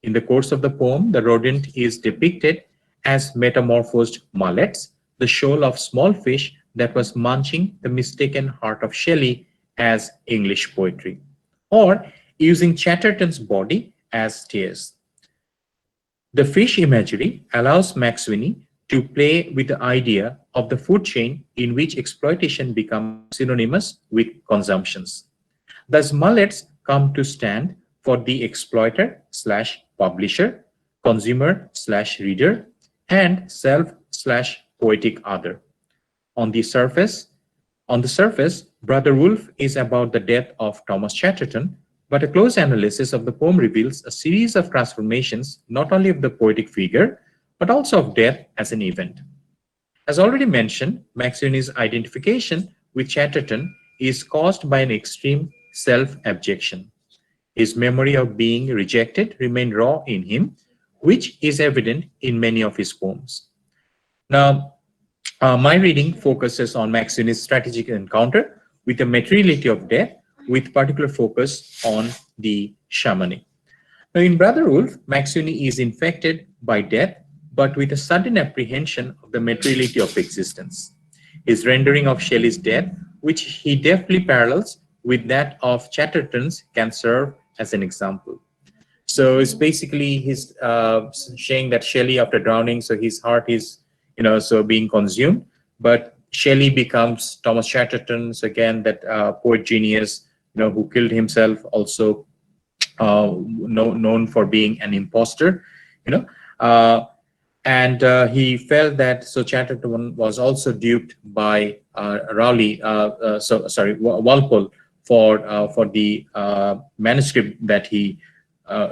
In the course of the poem, the rodent is depicted as metamorphosed mullets, the shoal of small fish that was munching the mistaken heart of Shelley as English poetry, or using Chatterton's body as tears. The fish imagery allows Sweeney to play with the idea of the food chain in which exploitation becomes synonymous with consumptions. Thus, mullets come to stand for the exploiter/publisher, consumer/reader, and self/poetic other. On the surface, Brother Wolf is about the death of Thomas Chatterton, but a close analysis of the poem reveals a series of transformations, not only of the poetic figure, but also of death as an event. As already mentioned, Sweeney's identification with Chatterton is caused by an extreme self-abjection. His memory of being rejected remained raw in him, which is evident in many of his poems. Now, my reading focuses on Sweeney's strategic encounter with the materiality of death, with particular focus on the shamanic. Now, in Brother Wolf, Sweeney is infected by death, but with a sudden apprehension of the materiality of existence. His rendering of Shelley's death, which he deftly parallels with that of Chatterton's, can serve as an example. So it's basically his saying that Shelley, after drowning, so his heart is, so being consumed, but Shelley becomes Thomas Chatterton, so again, that poet genius, who killed himself, also known for being an imposter, and he felt that so Chatterton was also duped by Walpole for the manuscript that he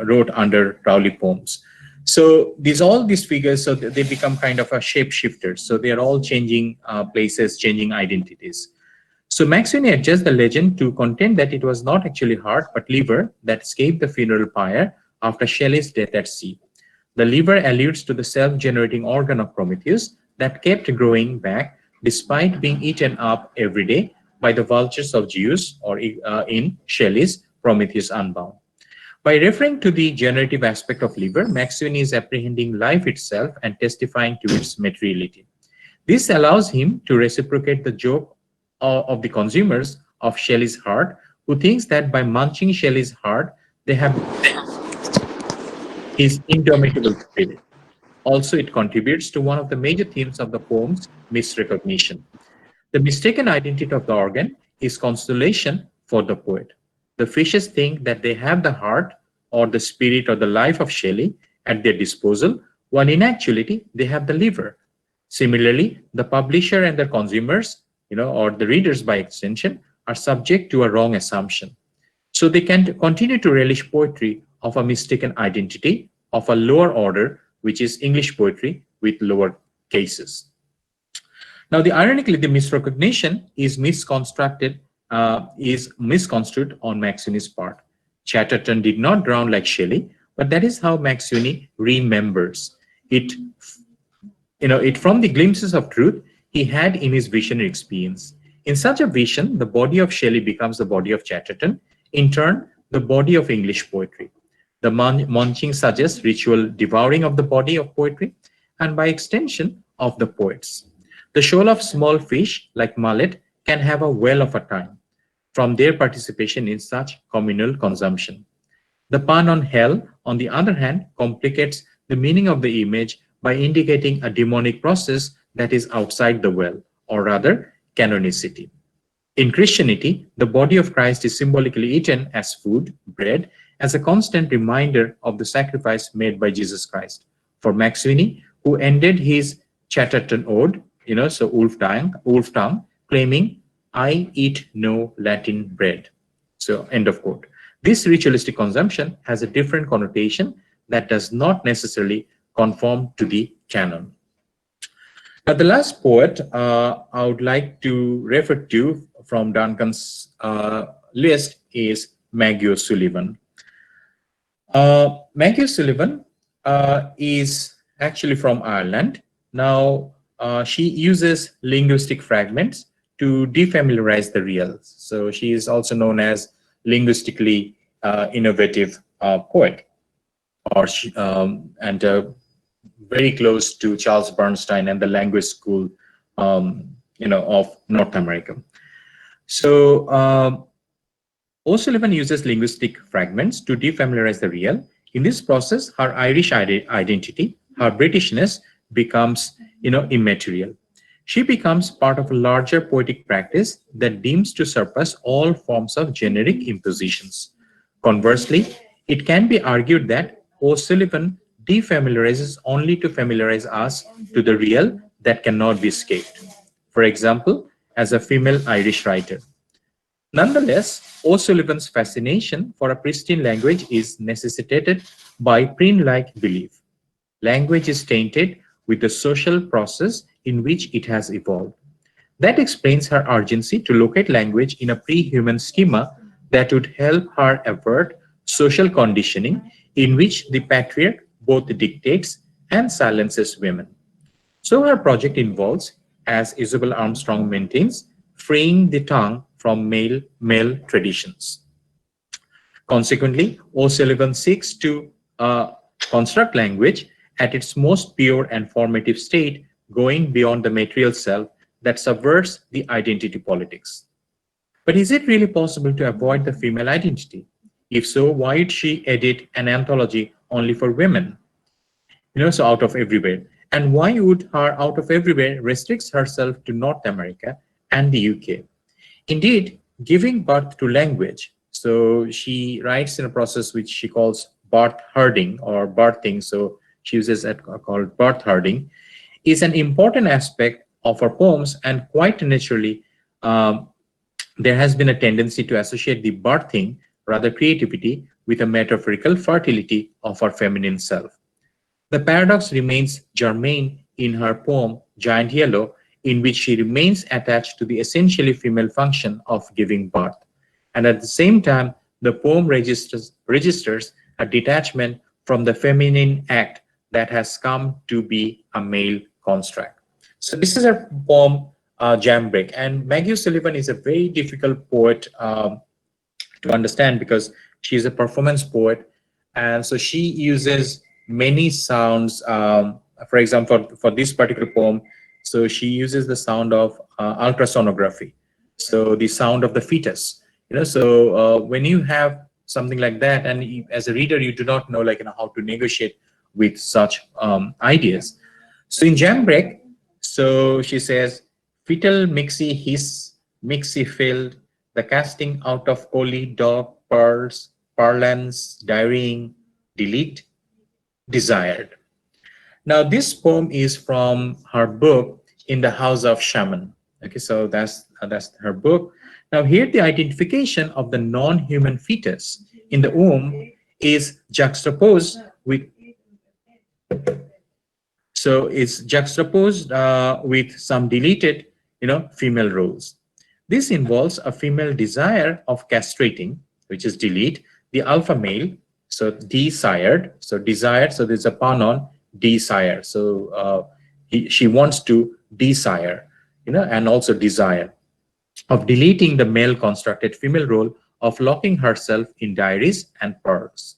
wrote under Rowley poems. So all these figures, so they become kind of a shapeshifters. So they are all changing places, changing identities. So Sweeney adjusts the legend to contend that it was not actually heart but liver that escaped the funeral pyre after Shelley's death at sea. The liver alludes to the self-generating organ of Prometheus that kept growing back despite being eaten up every day by the vultures of Zeus, or in Shelley's Prometheus Unbound. By referring to the generative aspect of liver, Sweeney is apprehending life itself and testifying to its materiality. This allows him to reciprocate the joke of the consumers of Shelley's heart, who thinks that by munching Shelley's heart, they have his indomitable spirit. Also, it contributes to one of the major themes of the poem's misrecognition. The mistaken identity of the organ is consolation for the poet. The fishes think that they have the heart or the spirit or the life of Shelley at their disposal, while in actuality they have the liver. Similarly, the publisher and their consumers, or the readers by extension, are subject to a wrong assumption. So they can continue to relish poetry of a mistaken identity of a lower order, which is English poetry with lower cases. Now, ironically, the misrecognition is misconstrued on Mac Sweeney's part. Chatterton did not drown like Shelley, but that is how Mac Sweeney remembers it. It from the glimpses of truth he had in his visionary experience. In such a vision, the body of Shelley becomes the body of Chatterton, in turn, the body of English poetry. The munching suggests ritual devouring of the body of poetry, and by extension, of the poets. The shoal of small fish, like mullet, can have a whale of a time from their participation in such communal consumption. The pun on hell, on the other hand, complicates the meaning of the image by indicating a demonic process that is outside the well, or rather, canonicity. In Christianity, the body of Christ is symbolically eaten as food, bread, as a constant reminder of the sacrifice made by Jesus Christ. For Mac Sweeney, who ended his Chatterton ode, so wolf tongue, claiming, "I eat no Latin bread." So, end of quote. This ritualistic consumption has a different connotation that does not necessarily conform to the canon. Now, the last poet I would like to refer to from Duncan's list is Maggie Sullivan. Maggie Sullivan is actually from Ireland. Now, she uses linguistic fragments to defamiliarize the real. So she is also known as linguistically innovative poet, and very close to Charles Bernstein and the language school, of North America. So O'Sullivan uses linguistic fragments to defamiliarize the real. In this process, her Irish identity, her Britishness becomes, immaterial. She becomes part of a larger poetic practice that deems to surpass all forms of generic impositions. Conversely, it can be argued that O'Sullivan defamiliarizes only to familiarize us to the real that cannot be escaped. For example, as a female Irish writer. Nonetheless, O'Sullivan's fascination for a pristine language is necessitated by Prynne-like belief. Language is tainted with the social process in which it has evolved. That explains her urgency to locate language in a pre-human schema that would help her avert social conditioning in which the patriarch both dictates and silences women. So her project involves, as Isabel Armstrong maintains, freeing the tongue from male traditions. Consequently, O'Sullivan seeks to construct language at its most pure and formative state, going beyond the material self that subverts the identity politics. But is it really possible to avoid the female identity? If so, why did she edit an anthology only for women? So out of everywhere. And why would her out of everywhere restricts herself to North America and the UK? Indeed, giving birth to language. So she writes in a process which she calls birth herding or birthing. So she uses that called birth herding, is an important aspect of her poems, and quite naturally, there has been a tendency to associate the birthing, rather creativity, with a metaphorical fertility of her feminine self. The paradox remains germane in her poem Giant Yellow, in which she remains attached to the essentially female function of giving birth. And at the same time, the poem registers a detachment from the feminine act that has come to be a male construct. So this is her poem, Jam Break. And Maggie Sullivan is a very difficult poet to understand because she's a performance poet. And so she uses many sounds. For example, for this particular poem, so she uses the sound of ultrasonography. So the sound of the fetus, so when you have something like that, and you, as a reader, you do not know, like, how to negotiate with such ideas. So in jam break, so she says, fetal mixie hiss, mixie filled, the casting out of holy dog pearls, parlance, diarying, delete, desired. Now, this poem is from her book In the House of Shaman. Okay, so that's her book. Now, here the identification of the non-human fetus in the womb is juxtaposed with with some deleted, female roles. This involves a female desire of castrating, which is delete, the alpha male, so desired, so desired, so there's a pun on desire. So she wants to desire, and also desire of deleting the male constructed female role of locking herself in diaries and pearls.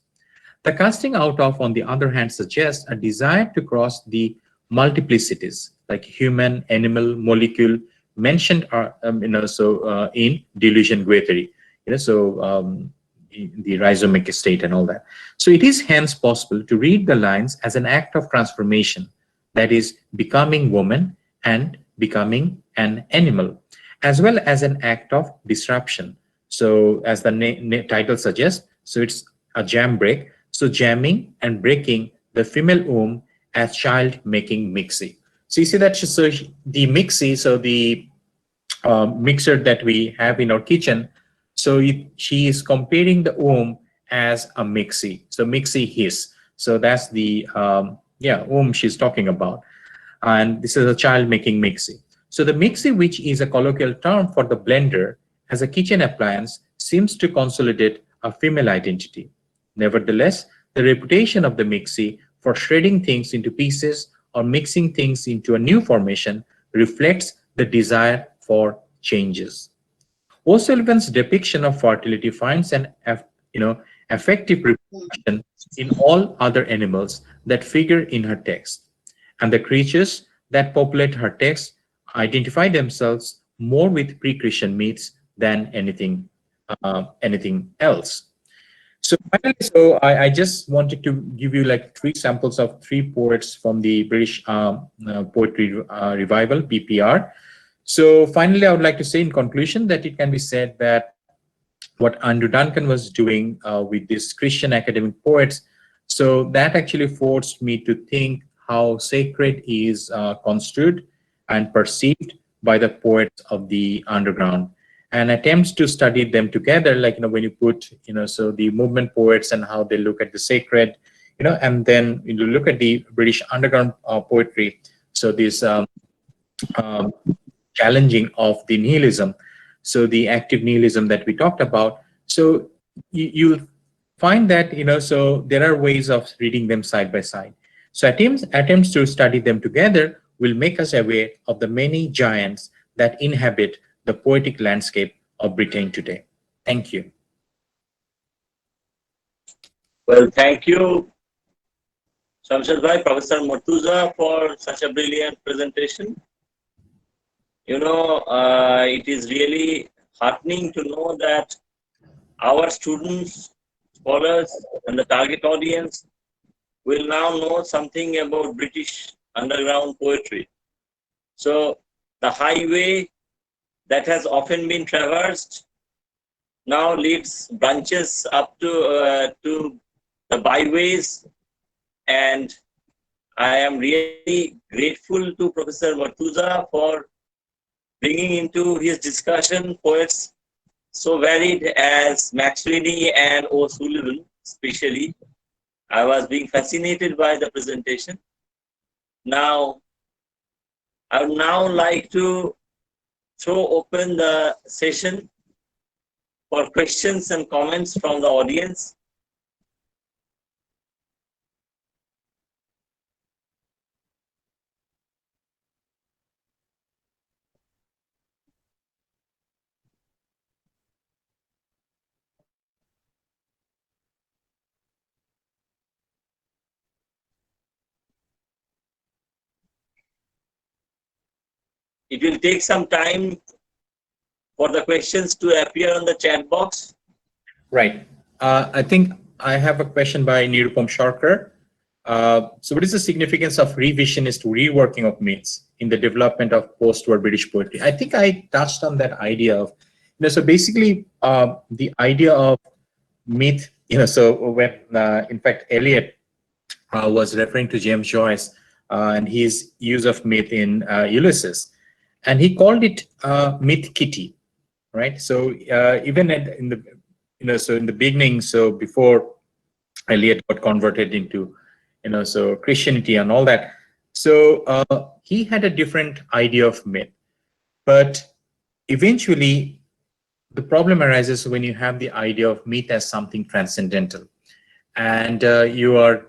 The casting out of, on the other hand, suggests a desire to cross the multiplicities, like human, animal, molecule, mentioned in delusion Guattari, in the rhizomic state and all that. So it is hence possible to read the lines as an act of transformation, that is, becoming woman and becoming an animal, as well as an act of disruption. So as the title suggests, so it's a jam break, so jamming and breaking the female womb as child making mixie. So you see that, so the mixie, so the mixer that we have in our kitchen, so she is comparing the womb as a mixie. So mixie hiss. So that's the womb she's talking about. And this is a child making mixie. So the mixie, which is a colloquial term for the blender as a kitchen appliance, seems to consolidate a female identity. Nevertheless, the reputation of the mixie for shredding things into pieces or mixing things into a new formation reflects the desire for changes. O'Sullivan's depiction of fertility finds an effective reproduction in all other animals that figure in her text, and the creatures that populate her text identify themselves more with pre-Christian myths than anything else. So finally, so I just wanted to give you like three samples of three poets from the British Poetry Revival, BPR. So finally, I would like to say in conclusion that it can be said that what Andrew Duncan was doing with these Christian academic poets, so that actually forced me to think how sacred is construed and perceived by the poets of the underground, and attempts to study them together, like, when you put, so the movement poets and how they look at the sacred, and then you look at the British underground poetry, so this um, challenging of the nihilism, so the active nihilism that we talked about. So you'll find that, so there are ways of reading them side by side. So attempts to study them together will make us aware of the many giants that inhabit the poetic landscape of Britain today. Thank you. Well, thank you, Shamsad Bhai, Professor Mortuza, for such a brilliant presentation. It is really heartening to know that our students, scholars, and the target audience will now know something about British underground poetry. So the highway that has often been traversed now leads branches up to the byways, and I am really grateful to Professor Mortuza for bringing into his discussion poets so varied as Sweeney and O'Sullivan, especially. I was being fascinated by the presentation. Now, I would now like to throw open the session for questions and comments from the audience. It will take some time for the questions to appear on the chat box. Right. I think I have a question by Nirupam Sharkar. So what is the significance of revisionist reworking of myths in the development of post-war British poetry? I think I touched on that idea of, so basically the idea of myth, so when, in fact, Eliot was referring to James Joyce and his use of myth in Ulysses, and he called it myth kitty, right? So even in the, so in the beginning, so before Eliot got converted into, so Christianity and all that. So he had a different idea of myth, but eventually the problem arises when you have the idea of myth as something transcendental, and you are,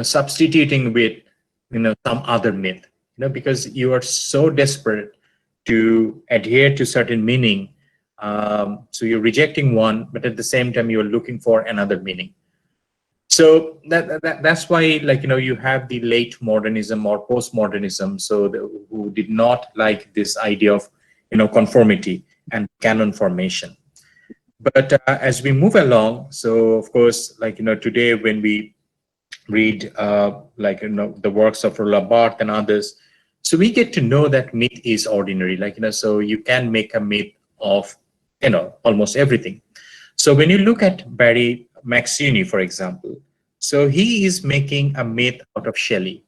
substituting with, some other myth, because you are so desperate to adhere to certain meaning. So you're rejecting one, but at the same time you're looking for another meaning. So that's why, like, you have the late modernism or postmodernism, so who did not like this idea of, conformity and canon formation. But as we move along, so of course, like, today when we read like, the works of Roland Barthes and others, so we get to know that myth is ordinary, like, so you can make a myth of, almost everything. So when you look at Barry Mazzini, for example, so he is making a myth out of Shelley.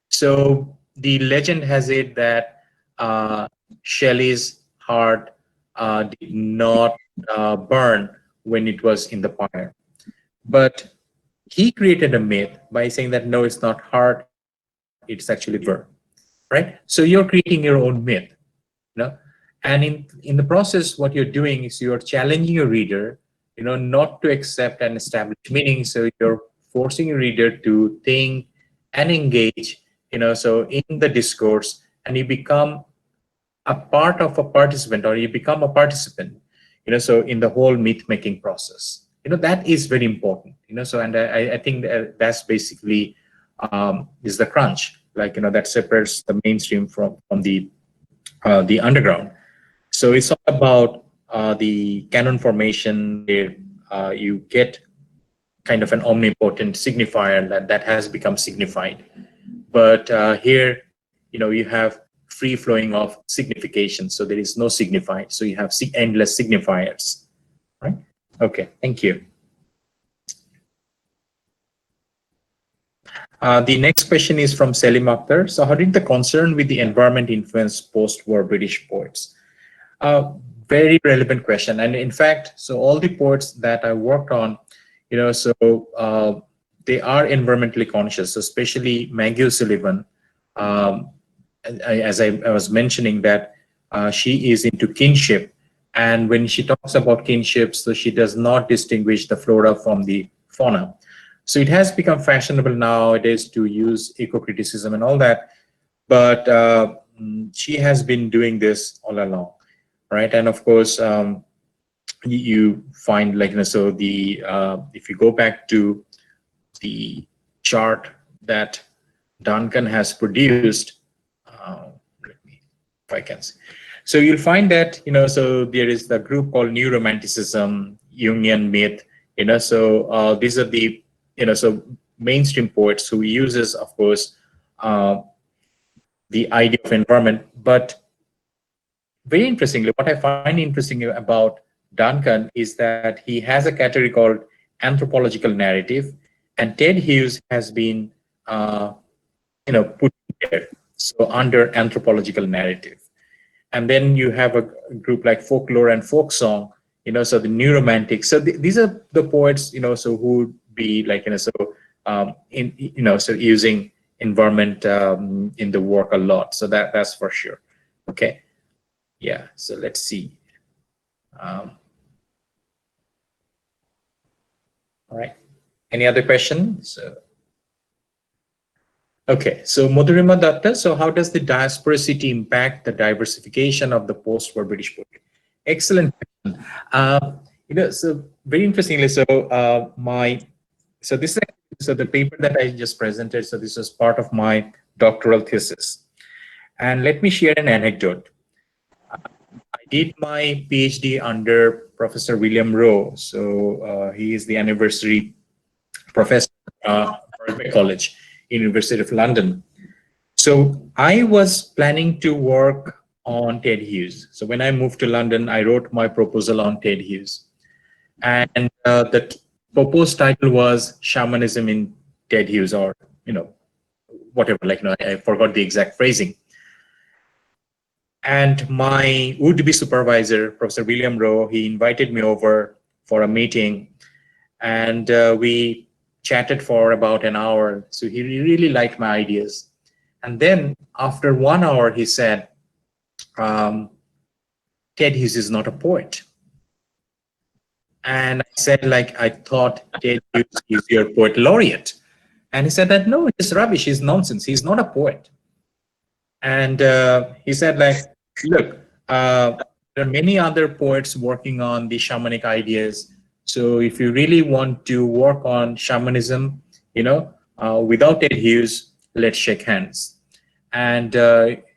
So the legend has it that Shelley's heart did not burn when it was in the fire. But he created a myth by saying that, no, it's not heart, it's actually burn, right? So you're creating your own myth, and in the process, what you're doing is you're challenging your reader, not to accept an established meaning. So you're forcing your reader to think and engage, so in the discourse, and you become a part of a participant, or you become a participant, so in the whole myth-making process. That is very important, so, and I think that's basically is the crunch, like, that separates the mainstream from the underground. So it's all about the canon formation, where you get kind of an omnipotent signifier that has become signified. But here, you have free flowing of signification. So there is no signified. So you have endless signifiers, right? Okay, thank you. The next question is from Selim Akhtar. So how did the concern with the environment influence post-war British poets? Very relevant question. And in fact, so all the poets that I worked on, so they are environmentally conscious, especially Maggie Sullivan. As I was mentioning, that she is into kinship. And when she talks about kinship, so she does not distinguish the flora from the fauna. So it has become fashionable nowadays to use eco-criticism and all that. But she has been doing this all along, right? And of course, you find, like, so the if you go back to the chart that Duncan has produced, let me, if I can see. So you'll find that, so there is the group called New Romanticism, Jungian myth, so these are the, so mainstream poets who uses, of course, the idea of environment. But very interestingly, what I find interesting about Duncan is that he has a category called anthropological narrative, and Ted Hughes has been, put there, so under anthropological narrative. And then you have a group like folklore and folk song, so the new romantic. So these are the poets, so who would be like, so so using environment in the work a lot. So that's for sure. Okay. Yeah. So let's see. All right. Any other questions? Okay, so Madhurima Datta, so how does the diasporicity impact the diversification of the post-war British poetry? Excellent question. So very interestingly, so so this is the paper that I just presented. So this was part of my doctoral thesis, and let me share an anecdote. I did my PhD under Professor William Rowe. So he is the anniversary professor at Birkbeck College, University of London. So I was planning to work on Ted Hughes. So when I moved to London, I wrote my proposal on Ted Hughes. And the proposed title was Shamanism in Ted Hughes, or, whatever, I forgot the exact phrasing. And my would-be supervisor, Professor William Rowe, he invited me over for a meeting, and we chatted for about an hour. So he really liked my ideas. And then after 1 hour, he said, Ted Hughes is not a poet. And I said, I thought Ted Hughes is your poet laureate. And he said that, no, it's rubbish, it's nonsense, he's not a poet. And he said, look, there are many other poets working on the shamanic ideas. So if you really want to work on shamanism, without Ted Hughes, let's shake hands. And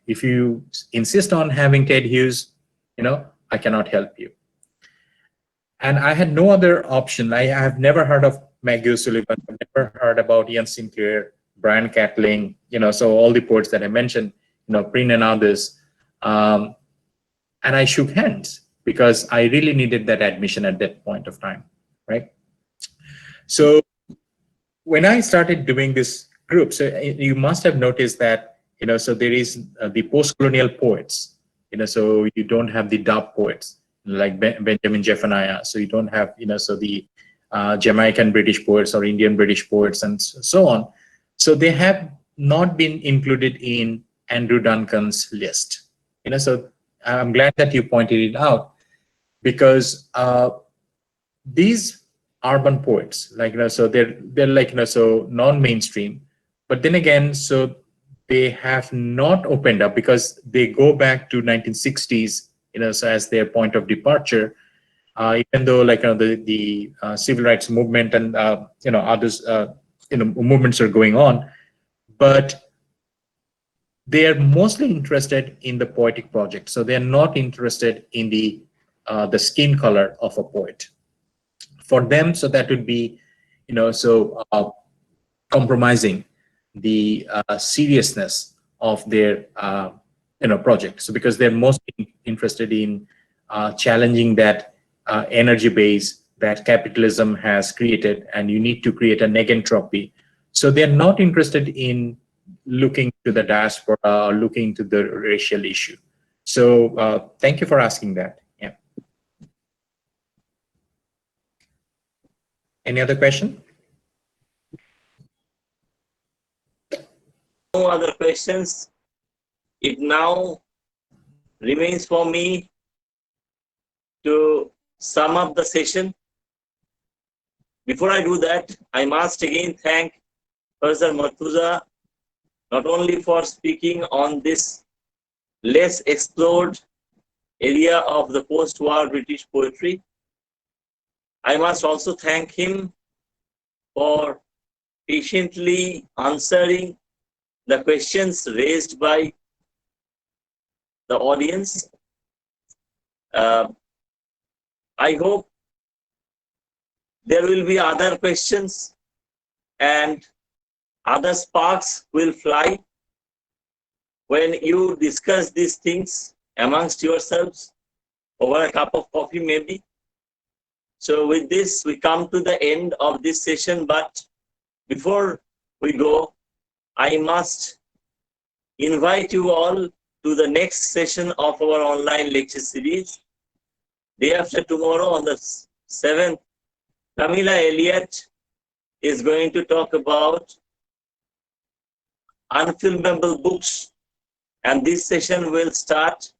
if you insist on having Ted Hughes, I cannot help you. And I had no other option. I have never heard of Maggie Sullivan. I've never heard about Ian Sinclair, Brian Catling, so all the poets that I mentioned, Prin and others. And I shook hands because I really needed that admission at that point of time, right? So when I started doing this group, so you must have noticed that, so there is the post-colonial poets, so you don't have the dub poets like Benjamin Zephaniah. So you don't have, so the Jamaican British poets or Indian British poets and so on. So they have not been included in Andrew Duncan's list. So I'm glad that you pointed it out, because these urban poets, so they're so non-mainstream, but then again, so they have not opened up because they go back to 1960s, so as their point of departure, even though the civil rights movement and others movements are going on, but they are mostly interested in the poetic project. So they are not interested in the skin color of a poet. For them, so that would be, compromising the seriousness of their project. So because they're mostly interested in challenging that energy base that capitalism has created, and you need to create an entropy. So they're not interested in looking to the diaspora or looking to the racial issue. So thank you for asking that. Yeah. Any other question? No other questions. It now remains for me to sum up the session. Before I do that, I must again thank Professor Mortuza not only for speaking on this less explored area of the post-war British poetry. I must also thank him for patiently answering the questions raised by the audience. I hope there will be other questions and other sparks will fly when you discuss these things amongst yourselves over a cup of coffee maybe. So with this, we come to the end of this session, but before we go, I must invite you all to the next session of our online lecture series. Day after tomorrow on the 7th, Camilla Elliott is going to talk about unfilmable books, and this session will start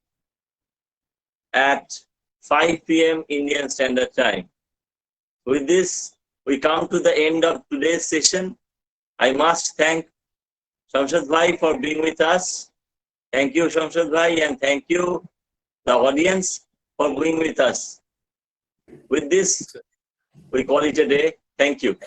at 5 p.m. Indian Standard Time. With this, we come to the end of today's session. I must thank Shamsad Bhai for being with us. Thank you, Shamsad Bhai, and thank you, the audience, for being with us. With this, we call it a day. Thank you.